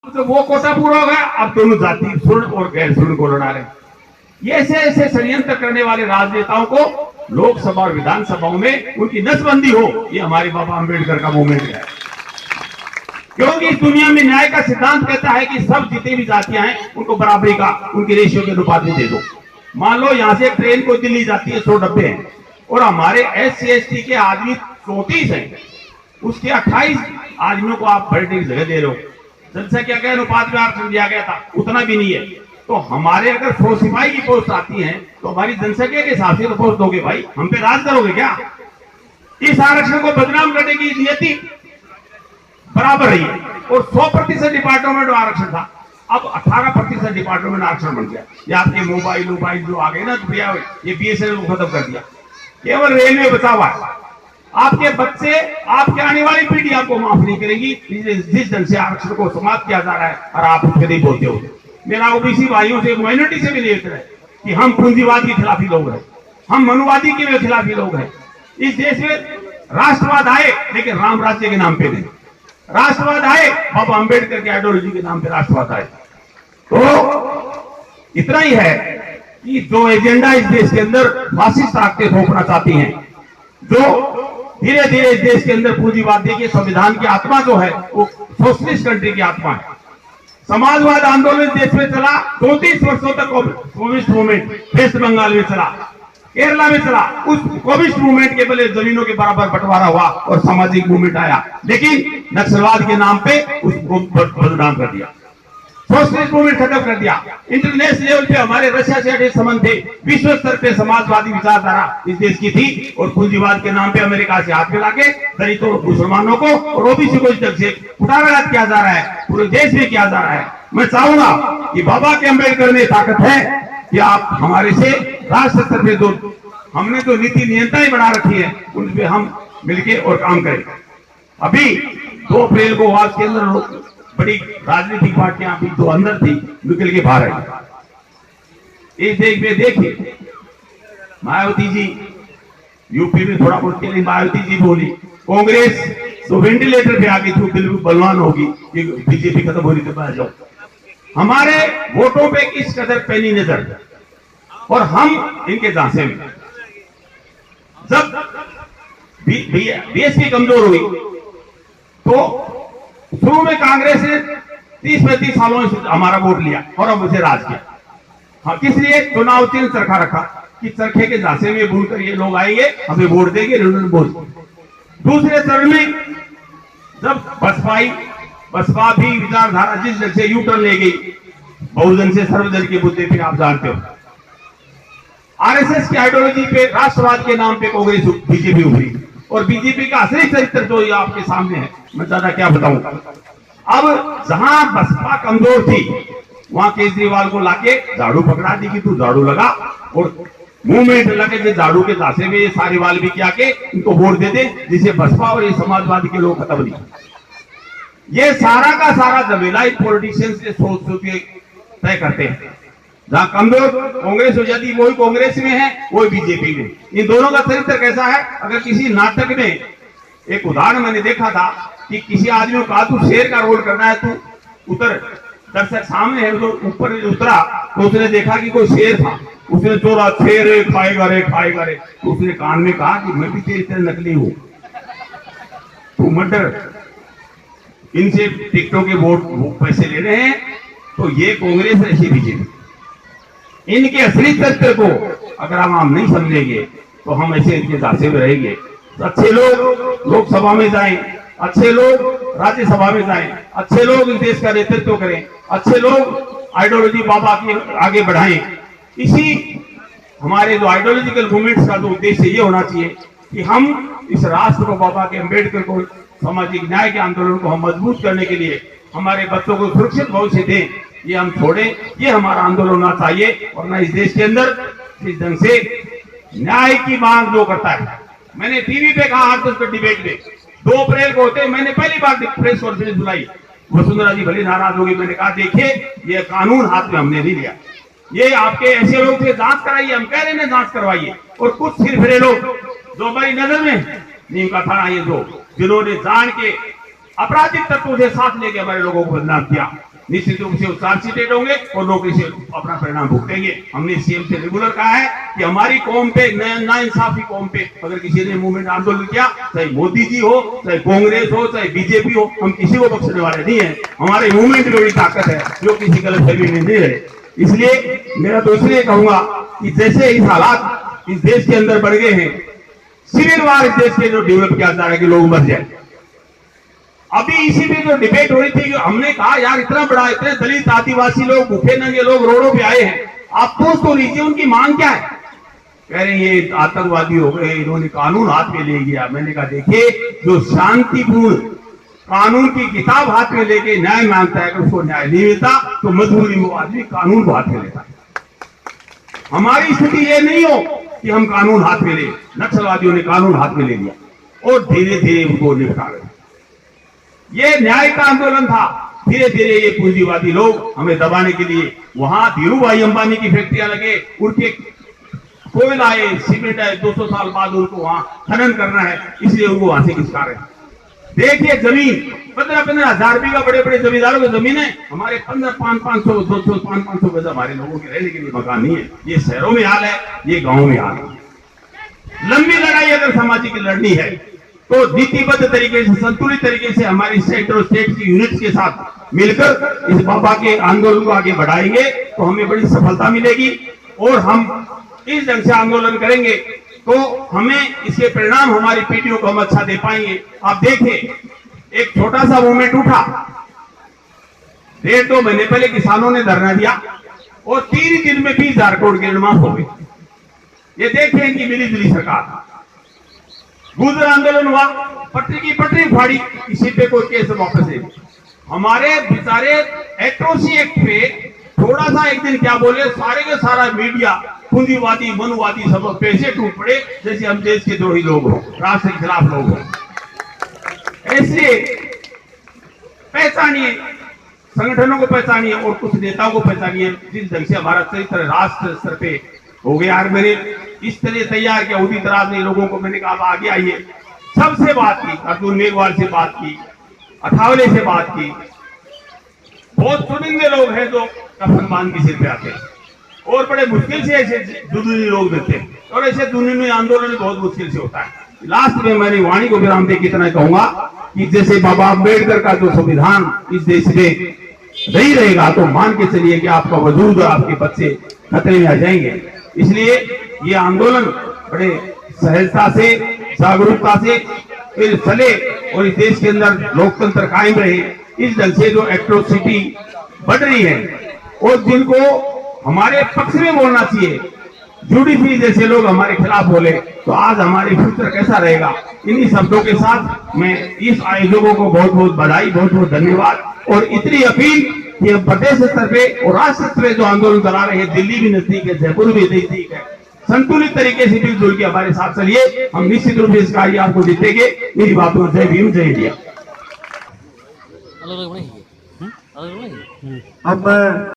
तो वो कोटा पूरा हो गया, अब दोनों जाति स्वर्ण और गैर स्वर्ण को लड़ा रहे। ये ऐसे ऐसे षड्यंत्र करने वाले राजनेताओं को लोकसभा और विधानसभाओं में उनकी नसबंदी हो, ये हमारे बाबा अंबेडकर का मूवमेंट है। क्योंकि इस दुनिया में न्याय का सिद्धांत कहता है कि सब जितनी भी जातियां हैं उनको बराबरी का, उनकी रेशियो के अनुपात में दे दो। मान लो यहां से ट्रेन को दिल्ली जाती है, 100 डब्बे हैं और हमारे SC/ST के आदमी 34 हैं, उसके 28 आदमियों को आप बैठने की जगह दे रहे हो। जनसंख्या के अनुपात में आरक्षण दिया गया था, उतना भी नहीं है। तो हमारे अगर 100 सिपाही की पोस्ट आती है तो हमारी जनसंख्या के हिसाब से तो पोस्ट दोगे भाई, हम पे राज करोगे क्या? इस आरक्षण को बदनाम करने की नीयति बराबर रही है। और 100% डिपार्टमेंट में आरक्षण था, अब 18% डिपार्टमेंट में आरक्षण बन गया। ये आपके मोबाइल जो आ गए ना, ये BSNL को खत्म कर दिया, केवल रेलवे बचा हुआ है। आपके बच्चे, आपके आने वाली पीढ़ी आपको माफ नहीं करेगी जिस ढंग से आरक्षण को समाप्त किया जा रहा है, और आप उसके नहीं बोलते हो। मेरा OBC भाइयों से, माइनॉरिटी से भी देख रहे हैं कि हम पूंजीवाद के खिलाफी लोग हैं, हम मनुवादी के खिलाफी लोग हैं। इस देश में राष्ट्रवाद आए लेकिन राम राज्य के नाम पे नहीं, राष्ट्रवाद आए बाबा अंबेडकर के आइडियोलॉजी के नाम पे राष्ट्रवाद आए। तो इतना ही है कि जो एजेंडा इस देश के अंदर फासिस्ट ताकतें थोपना चाहती हैं, जो धीरे धीरे इस देश के अंदर पूंजीवाद, देखिए संविधान की आत्मा जो है वो सोशलिस्ट कंट्री की आत्मा है। समाजवाद आंदोलन देश में चला 34 वर्षों तक, कम्युनिस्ट मूवमेंट वेस्ट बंगाल में चला, केरला में चला। उस कम्युनिस्ट मूवमेंट के पहले जमीनों के बराबर बंटवारा हुआ और सामाजिक मूवमेंट आया, लेकिन नक्सलवाद के नाम पे उसको बदनाम कर दिया, सोशलिस्ट मूवमेंट खत्म कर दिया। इंटरनेशनल लेवल पे हमारे रशिया से अच्छे संबंध थे, विश्व स्तर पे समाजवादी विचारधारा इस देश की थी, और पूंजीवाद के नाम पे अमेरिका से हाथ मिला के दलितों, मुसलमानों को और OBC को इस ढंग से उठाघात किया जा रहा है, पूरे देश में किया जा रहा है। मैं चाहूंगा कि बाबा के अंबेडकर में ताकत है कि आप हमारे से राष्ट्र स्तर पे, दो हमने जो नीति नियंत्रणाएं बना रखी है उन पे हम मिलके और काम करें। अभी 2 अप्रैल को आज के अंदर बड़ी राजनीतिक पार्टियां अभी जो अंदर थी निकल के बाहर आई। इस देश में देखिए मायावती जी यूपी में थोड़ा बहुत के लिए मायावती जी बोली, कांग्रेस तो वेंटिलेटर पे आ गई थी, बिल्कुल बलवान होगी कि BJP खत्म होने के बाद जाओ। हमारे वोटों पे किस कदर पैनी नजर, और हम इनके झांसे में। जब BSP कमजोर हुई तो शुरू में कांग्रेस ने 30-35 सालों से हमारा वोट लिया और अब उसे राज किया। हाँ, किस लिए? चुनाव चिन्ह चरखा रखा कि चरखे के झांसे में भूलकर ये लोग आएंगे, हमें वोट देंगे, दूसरे चरण में जब बसपा भी विचारधारा जिस जगह से U-टर्न ले गई, बहुजन से सर्वजन के मुद्दे पे आप जानते हो, RSS की आइडियोलॉजी पे, राष्ट्रवाद के नाम पे कांग्रेस BJP उभरी, और BJP का असली चरित्र जो आपके सामने है, मैं ज्यादा क्या बताऊं। अब जहां बसपा कमजोर थी वहां केजरीवाल को लाके झाड़ू पकड़ा दी कि तू झाड़ू लगा, और मूवमेंट लगे जो झाड़ू के दासे में ये सारे वाल भी किया के इनको वोट दे दे, जिसे बसपा और ये समाजवादी के लोग खत्म नहीं। ये सारा का सारा झमेला पॉलिटिशियंस से सोच के तय करते हैं। जहां कमजोर कांग्रेस हो जाती, वही कांग्रेस में है, वही BJP में। इन दोनों का चरित्र कैसा है? अगर किसी नाटक में, एक उदाहरण मैंने देखा था कि किसी आदमी को कहा तू शेर का रोल करना है, तू उतर, दर्शक सामने है तो ऊपर उतरा, तो उसने देखा कि कोई शेर था, उसने जोरा शेर खाएगा रे खाएगा रे, तो उसने कान में कहा कि मैं भी तेरी तरह नकली हूं, तू मत डर, इनसे टिकटों के वोट पैसे ले रहे हैं। तो ये कांग्रेस ऐसी BJP, इनके असली तथ्य को अगर हम नहीं समझेंगे तो हम ऐसे इनके दासे में रहेंगे। तो अच्छे लोग लोकसभा में जाएं, अच्छे लोग राज्यसभा में जाएं, अच्छे लोग इस देश का नेतृत्व करें, अच्छे लोग आइडियोलॉजी बाबा की आगे बढ़ाएं। इसी हमारे जो आइडियोलॉजिकल मूवमेंट्स का जो उद्देश्य ये होना चाहिए कि हम इस राष्ट्र को, बाबा के अंबेडकर को, सामाजिक न्याय के आंदोलन को हम मजबूत करने के लिए हमारे बच्चों को सुरक्षित भविष्य दें, ये हम छोड़ें। ये हमारा आंदोलन होना चाहिए, वरना इस देश के अंदर इस ढंग से न्याय की मांग जो करता है, मैंने टीवी पे कहा आज तक डिबेट में 2 अप्रैल को होते, मैंने पहली बार प्रेस कॉन्फ्रेंस बुलाई, वसुंधरा जी भले नाराज होगी, मैंने कहा देखिए ये कानून हाथ में हमने नहीं लिया, ये आपके ऐसे लोग से जांच कराइए, हम कह रहे हैं जांच करवाइए। और कुछ सिरफिरे लोग जो हमारी नजर में नीम का थाना, ये जो जिन्होंने जान के आपराधिक तत्वों से साथ लेके हमारे लोगों को बदनाम किया, निश्चित रूप से चार्जशीटेड होंगे और लोग इसे अपना परिणाम भुगतेंगे। हमने सीएम से रेगुलर कहा है कि हमारी कौम पे, ना इंसाफी कौम पे अगर किसी ने मूवमेंट आंदोलन किया, चाहे मोदी जी हो, चाहे कांग्रेस हो, चाहे बीजेपी हो, हम किसी को बख्शने वाले नहीं है। हमारे मूवमेंट में बड़ी ताकत है जो किसी गलतफहमी में नहीं रहे। इसलिए मेरा तो इसलिए कहूंगा कि जैसे इस हालात इस देश के अंदर बढ़ गए हैं, सिविल वार इस देश के जो डेवलप किया जा रहा है कि लोग मर जाए। अभी इसी में जो डिबेट हो रही थी कि हमने कहा यार इतना बड़ा, इतने दलित आदिवासी लोग, भूखे नंगे लोग रोडों पे आए हैं, आप पूछ तो लीजिए उनकी मांग क्या है। कह रहे हैं ये आतंकवादी हो गए, इन्होंने कानून हाथ में ले लिया। मैंने कहा देखिए, जो शांतिपूर्ण कानून की किताब हाथ में लेके न्याय मांगता है, अगर उसको न्याय नहीं मिलता तो मजबूरी में वो आदमी कानून को हाथ में लेता है। हमारी स्थिति ये नहीं हो कि हम कानून हाथ में ले। नक्सलवादियों ने कानून हाथ में ले लिया और धीरे धीरे उनको निपटा रहे। ये न्याय का आंदोलन था। धीरे धीरे ये पूंजीवादी लोग हमें दबाने के लिए, वहां धीरू भाई अंबानी की फैक्ट्रियां लगे, उनके कोयला आए, सीमेंट आए, 200 साल बाद उनको वहां खनन करना है, इसलिए उनको वहां से खिसका रहे हैं। देखिए जमीन 15-15 हजार बीघा बड़े बड़े जमींदारों की जमीन है, हमारे 500-500 200 500 गज हमारे लोगों के रहने के लिए मकान नहीं है। ये शहरों में हाल है, ये गांवों में हाल है। लंबी लड़ाई अगर सामाजिक लड़नी है तो नीतिबद्ध तरीके से, संतुलित तरीके से हमारी सेंटर और स्टेट की यूनिट्स के साथ मिलकर इस बाबा के आंदोलन को आगे बढ़ाएंगे तो हमें बड़ी सफलता मिलेगी। और हम इस ढंग से आंदोलन करेंगे तो हमें इसके परिणाम, हमारी पीढ़ियों को हम अच्छा दे पाएंगे। आप देखिए, एक छोटा सा मूवमेंट उठा, 1.5-2 महीने पहले किसानों ने धरना दिया और 3 दिन में 20,000 करोड़ के ऋण माफ हो गए। ये देखिए इनकी मिली जुली सरकार। गुजर आंदोलन हुआ, पटरी की पटरी फाड़ी, किसी पे कोई केस वापस नहीं। हमारे बेचारे एट्रोसी एक्ट पे थोड़ा सा एक दिन क्या बोले, सारे के सारा मीडिया पूंजीवादी मनुवादी सब पैसे टूट पड़े जैसे हम देश के द्रोही लोग हो, राष्ट्र के खिलाफ लोग हो। इसलिए पहचानिए, संगठनों को पहचानिए और कुछ नेताओं को पहचानिए जिस ढंग से हमारा चरित्र राष्ट्र स्तर पे हो गया। यार मैंने इस तरह तैयार किया, उदी तराज ने लोगों को मैंने कहा आगे आइए, सबसे बात की, अर्जुन मेघवाल से बात की, अठावले से बात की। बहुत चुनिंदे लोग हैं जो कफन बांध के सिर पे आते हैं और बड़े मुश्किल से ऐसे दुनिया लोग देते हैं और ऐसे दुनिया आंदोलन बहुत मुश्किल से होता है। लास्ट में मैंने वाणी को विराम दे कितना कहूंगा कि जैसे बाबा अम्बेडकर का जो संविधान इस देश में नहीं रहेगा तो मान के चलिए कि आपका वजूद और आपके बच्चे खतरे में आ जाएंगे। इसलिए ये आंदोलन बड़े सहजता से, जागरूकता से फिर चले और इस देश के अंदर लोकतंत्र कायम रहे। इस ढंग से जो एट्रोसिटी बढ़ रही है और जिनको हमारे पक्ष में बोलना चाहिए, जुडिशरी जैसे लोग हमारे खिलाफ बोले तो आज हमारे फ्यूचर कैसा रहेगा। इन्हीं शब्दों के साथ मैं इस आयोजकों को बहुत बहुत बधाई, बहुत बहुत धन्यवाद और इतनी अपील कि हम प्रदेश स्तर पे और राष्ट्र स्तर पे जो आंदोलन चला रहे हैं, दिल्ली भी नजदीक है, जयपुर भी नजदीक है, संतुलित तरीके से मिलजुल के हमारे साथ चलिए, हम निश्चित रूप से इस कार्य आपको जीतेंगे। मेरी बातों जय भीम जय इंडिया। अब